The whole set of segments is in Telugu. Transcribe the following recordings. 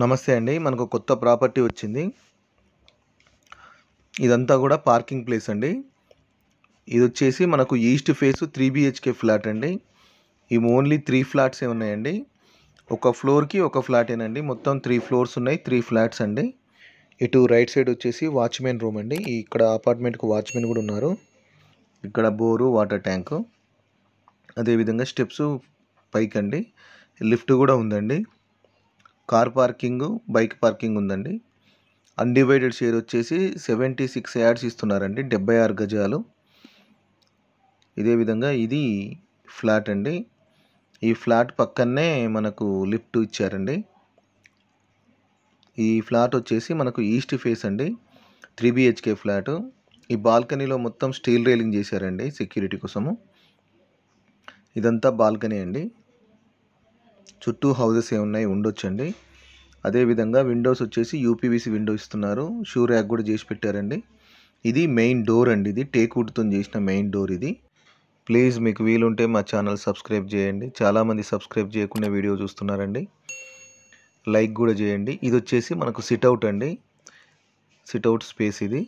నమస్తే అండి. మనకు కొత్త ప్రాపర్టీ వచ్చింది. ఇదంతా కూడా పార్కింగ్ ప్లేస్ అండి. ఇది వచ్చేసి మనకు ఈస్ట్ ఫేస్ 3 BHK ఫ్లాట్ అండి. ఇవి ఓన్లీ 3 ఫ్లాట్సే ఉన్నాయండి. ఒక ఫ్లోర్కి ఒక ఫ్లాటేనండి. మొత్తం 3 ఫ్లోర్స్ ఉన్నాయి, 3 ఫ్లాట్స్ అండి. ఇటు రైట్ సైడ్ వచ్చేసి వాచ్మెన్ రూమ్ అండి. ఇక్కడ అపార్ట్మెంట్కు వాచ్మెన్ కూడా ఉన్నారు. ఇక్కడ బోరు, వాటర్ ట్యాంకు, అదేవిధంగా స్టెప్స్ పైకండి. లిఫ్ట్ కూడా ఉందండి. కార్ పార్కింగ్, బైక్ పార్కింగ్ ఉందండి. అన్డివైడెడ్ షేర్ వచ్చేసి 76 యార్డ్స్ ఇస్తున్నారండి, 76 గజాలు. ఇదే విధంగా ఇది ఫ్లాట్ అండి. ఈ ఫ్లాట్ పక్కనే మనకు లిఫ్ట్ ఇచ్చారండి. ఈ ఫ్లాట్ వచ్చేసి మనకు ఈస్ట్ ఫేస్ అండి, 3 BHK ఫ్లాట్. ఈ బాల్కనీలో మొత్తం స్టీల్ రైలింగ్ చేశారండి సెక్యూరిటీ కోసము. ఇదంతా బాల్కనీ అండి. చుట్టూ హౌసెస్ ఏమున్నాయి ఉండొచ్చండి. అదేవిధంగా విండోస్ వచ్చేసి UPVC విండో ఇస్తున్నారు. షూ ర్యాక్ కూడా చేసి పెట్టారండి. ఇది మెయిన్ డోర్ అండి. ఇది టేక్ వుడ్తో చేసిన మెయిన్ డోర్ ఇది. ప్లీజ్ మీకు వీలుంటే మా ఛానల్ సబ్స్క్రైబ్ చేయండి. చాలామంది సబ్స్క్రైబ్ చేయకుండా వీడియో చూస్తున్నారండి. లైక్ కూడా చేయండి. ఇది వచ్చేసి మనకు సిట్అవుట్ అండి, సిట్అవుట్ స్పేస్ ఇది.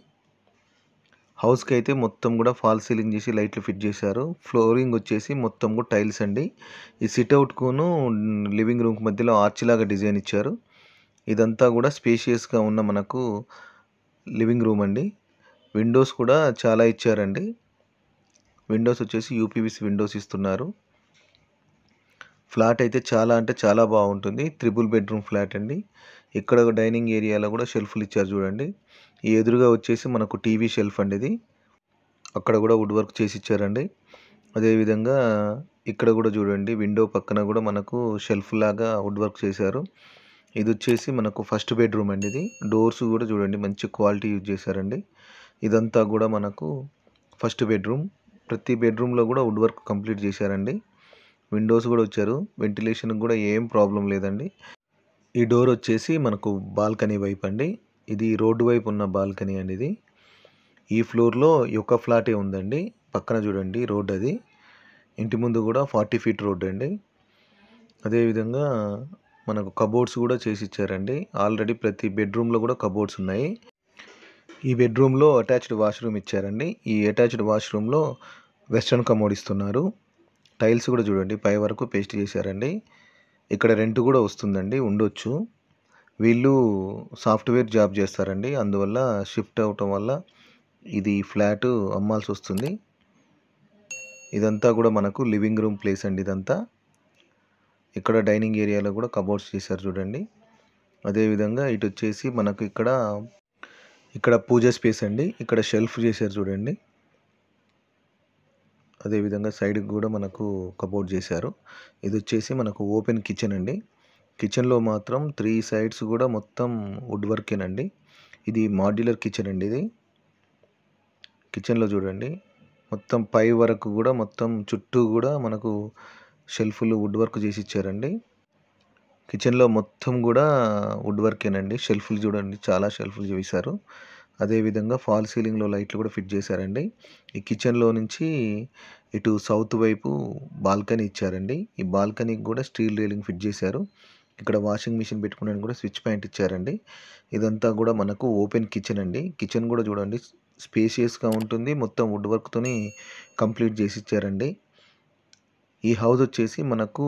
హౌస్కి అయితే మొత్తం కూడా ఫాల్ సీలింగ్ చేసి లైట్లు ఫిట్ చేశారు. ఫ్లోరింగ్ వచ్చేసి మొత్తం కూడా టైల్స్ అండి. ఈ సిట్అవుట్కును లివింగ్ రూమ్ మధ్యలో ఆర్చ్ లాగా డిజైన్ ఇచ్చారు. ఇదంతా కూడా స్పేషియస్గా ఉన్న మనకు లివింగ్ రూమ్ అండి. విండోస్ కూడా చాలా ఇచ్చారండి. విండోస్ వచ్చేసి UPVC విండోస్ ఇస్తున్నారు. ఫ్లాట్ అయితే చాలా అంటే చాలా బాగుంటుంది. 3 బెడ్రూమ్ ఫ్లాట్ అండి. ఇక్కడ డైనింగ్ ఏరియాలో కూడా షెల్ఫ్లు ఇచ్చారు చూడండి. ఈ ఎదురుగా వచ్చేసి మనకు టీవీ షెల్ఫ్ అండి ఇది. అక్కడ కూడా వుడ్ వర్క్ చేసి ఇచ్చారండి. అదేవిధంగా ఇక్కడ కూడా చూడండి, విండో పక్కన కూడా మనకు షెల్ఫ్ లాగా వుడ్ వర్క్ చేశారు. ఇది వచ్చేసి మనకు ఫస్ట్ బెడ్రూమ్ అండి. ఇది డోర్స్ కూడా చూడండి మంచి క్వాలిటీ యూజ్ చేశారండి. ఇదంతా కూడా మనకు ఫస్ట్ బెడ్రూమ్. ప్రతి బెడ్రూమ్లో కూడా వుడ్ వర్క్ కంప్లీట్ చేశారండి. విండోస్ కూడా వచ్చారు. వెంటిలేషన్కి కూడా ఏం ప్రాబ్లం లేదండి. ఈ డోర్ వచ్చేసి మనకు బాల్కనీ వైపు అండి. ఇది రోడ్డు వైపు ఉన్న బాల్కనీ అండి ఇది. ఈ ఫ్లోర్లో ఒక ఫ్లాటే ఉందండి. పక్కన చూడండి రోడ్, అది ఇంటి ముందు కూడా 40 ఫీట్ రోడ్ అండి. అదేవిధంగా మనకు కబోర్డ్స్ కూడా చేసి ఇచ్చారండి. ఆల్రెడీ ప్రతి బెడ్రూమ్లో కూడా కబోర్డ్స్ ఉన్నాయి. ఈ బెడ్రూమ్లో అటాచ్డ్ వాష్రూమ్ ఇచ్చారండి. ఈ అటాచ్డ్ వాష్రూమ్లో వెస్ట్రన్ కమోడ్ ఇస్తున్నారు. టైల్స్ కూడా చూడండి పై వరకు పేస్ట్ చేశారండి. ఇక్కడ రెంట్ కూడా వస్తుందండి, ఉండొచ్చు. వీళ్ళు సాఫ్ట్వేర్ జాబ్ చేస్తారండి. అందువల్ల షిఫ్ట్ అవటం వల్ల ఇది ఫ్లాట్ అమ్మాల్సి వస్తుంది. ఇదంతా కూడా మనకు లివింగ్ రూమ్ ప్లేస్ అండి ఇదంతా. ఇక్కడ డైనింగ్ ఏరియాలో కూడా కబోర్డ్స్ చేశారు చూడండి. అదేవిధంగా ఇటు వచ్చేసి మనకు ఇక్కడ పూజ స్పేస్ అండి. ఇక్కడ షెల్ఫ్ చేశారు చూడండి. అదేవిధంగా సైడ్కి కూడా మనకు కబోర్డ్ చేశారు. ఇది వచ్చేసి మనకు ఓపెన్ కిచెన్ అండి. కిచెన్లో మాత్రం 3 సైడ్స్ కూడా మొత్తం వుడ్ వర్కేనండి. ఇది మాడ్యులర్ కిచెన్ అండి. ఇది కిచెన్లో చూడండి మొత్తం పై వరకు కూడా మొత్తం చుట్టూ కూడా మనకు షెల్ఫ్లు వుడ్ వర్క్ చేసి ఇచ్చారండి. కిచెన్లో మొత్తం కూడా వుడ్ వర్కేనండి. షెల్ఫ్లు చూడండి, చాలా షెల్ఫ్లు చేశారు. అదేవిధంగా ఫాల్ సీలింగ్లో లైట్లు కూడా ఫిట్ చేశారండి. ఈ కిచెన్లో నుంచి ఇటు సౌత్ వైపు బాల్కనీ ఇచ్చారండి. ఈ బాల్కనీకి కూడా స్టీల్ రైలింగ్ ఫిట్ చేశారు. ఇక్కడ వాషింగ్ మిషన్ పెట్టుకోవడానికి కూడా స్విచ్ పాయింట్ ఇచ్చారండి. ఇదంతా కూడా మనకు ఓపెన్ కిచెన్ అండి. కిచెన్ కూడా చూడండి స్పేషియస్గా ఉంటుంది. మొత్తం వుడ్ వర్క్తోని కంప్లీట్ చేసి ఇచ్చారండి. ఈ హౌస్ వచ్చేసి మనకు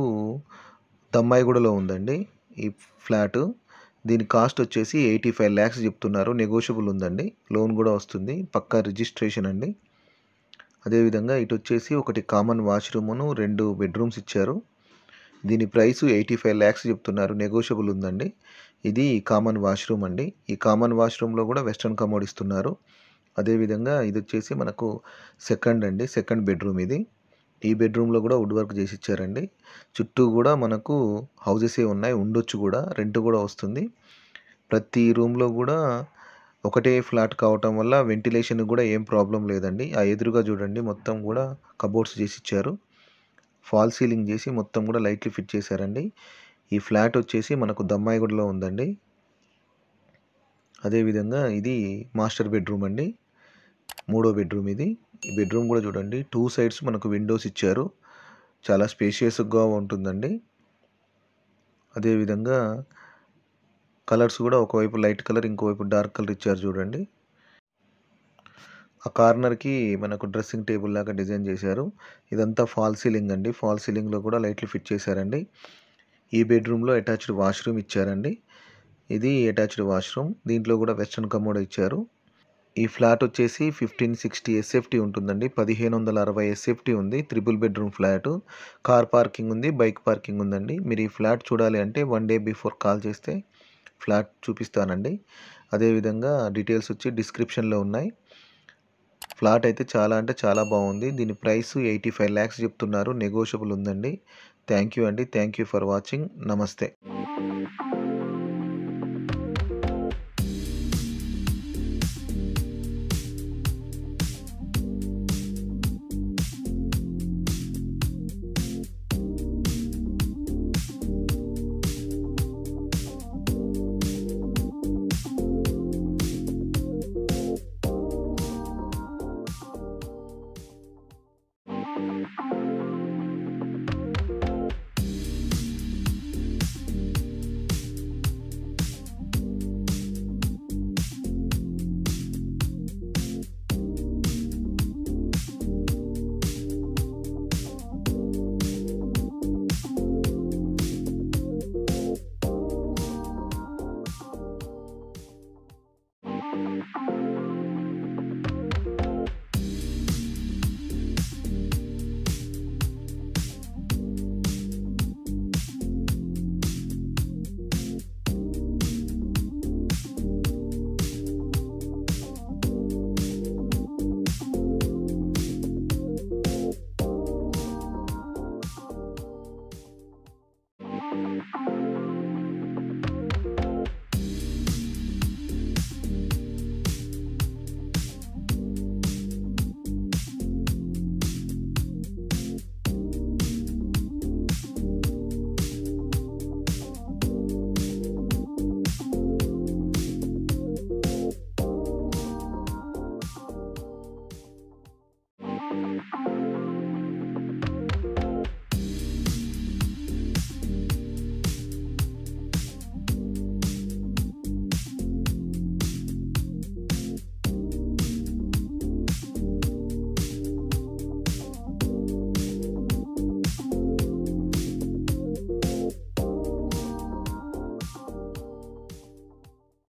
దమ్మాయిగూడలో ఉందండి ఈ ఫ్లాటు. దీని కాస్ట్ వచ్చేసి 85 lakhs చెప్తున్నారు. నెగోషియబుల్ ఉందండి, లోన్ కూడా వస్తుంది. పక్కా రిజిస్ట్రేషన్ అండి. అదేవిధంగా ఇటు వచ్చేసి ఒకటి కామన్ వాష్రూమ్ను 2 బెడ్రూమ్స్ ఇచ్చారు. దీని ప్రైస్ 85 lakhs చెప్తున్నారు. నెగోషియబుల్ ఉందండి. ఇది కామన్ వాష్రూమ్ అండి. ఈ కామన్ వాష్రూమ్లో కూడా వెస్ట్రన్ కమోడ్ ఇస్తున్నారు. అదేవిధంగా ఇది వచ్చేసి మనకు సెకండ్ బెడ్రూమ్ ఇది. ఈ బెడ్రూమ్లో కూడా వుడ్ వర్క్ చేసి ఇచ్చారండి. చుట్టూ కూడా మనకు హౌసెసే ఉన్నాయి, ఉండొచ్చు కూడా, రెంట్ కూడా వస్తుంది. ప్రతి రూమ్లో కూడా ఒకటే ఫ్లాట్ కావటం వల్ల వెంటిలేషన్ కూడా ఏం ప్రాబ్లం లేదండి. ఆ ఎదురుగా చూడండి మొత్తం కూడా కబోర్డ్స్ చేసి ఇచ్చారు. ఫాల్ సీలింగ్ చేసి మొత్తం కూడా లైట్లు ఫిట్ చేశారండి. ఈ ఫ్లాట్ వచ్చేసి మనకు దమ్మాయిగూడలో ఉందండి. అదేవిధంగా ఇది మాస్టర్ బెడ్రూమ్ అండి. మూడో బెడ్రూమ్ ఇది. ఈ బెడ్రూమ్ కూడా చూడండి 2 సైడ్స్ మనకు విండోస్ ఇచ్చారు. చాలా స్పేషియస్‌గా ఉంటుందండి. అదేవిధంగా కలర్స్ కూడా ఒకవైపు లైట్ కలర్, ఇంకోవైపు డార్క్ కలర్ ఇచ్చారు చూడండి. ఆ కార్నర్‌కి మనకు డ్రెస్సింగ్ టేబుల్ లాగా డిజైన్ చేశారు. ఇదంతా ఫాల్ సీలింగ్ అండి. ఫాల్ సీలింగ్‌లో కూడా లైట్లు ఫిట్ చేశారండి. ఈ బెడ్రూమ్‌లో అటాచ్డ్ వాష్‌రూమ్ ఇచ్చారండి. ఇది అటాచ్డ్ వాష్‌రూమ్. దీంట్లో కూడా వెస్టర్న్ కమోడ్ ఇచ్చారు. ఈ ఫ్లాట్ వచ్చేసి 1560 ఎస్ఎఫ్టీ ఉంటుందండి. 1560 ఎస్ఎఫ్టీ ఉంది. Triple bedroom flat. Car parking ఉంది, బైక్ పార్కింగ్ ఉందండి. మీరు ఈ ఫ్లాట్ చూడాలి అంటే 1 డే బిఫోర్ కాల్ చేస్తే ఫ్లాట్ చూపిస్తానండి. అదేవిధంగా డీటెయిల్స్ వచ్చి డిస్క్రిప్షన్‌లో ఉన్నాయి. ఫ్లాట్ అయితే చాలా అంటే చాలా బాగుంది. దీని ప్రైస్ 85 lakhs చెప్తున్నారు. నెగోషియబుల్ ఉందండి. థ్యాంక్ యూ అండి. Thank you for watching. నమస్తే.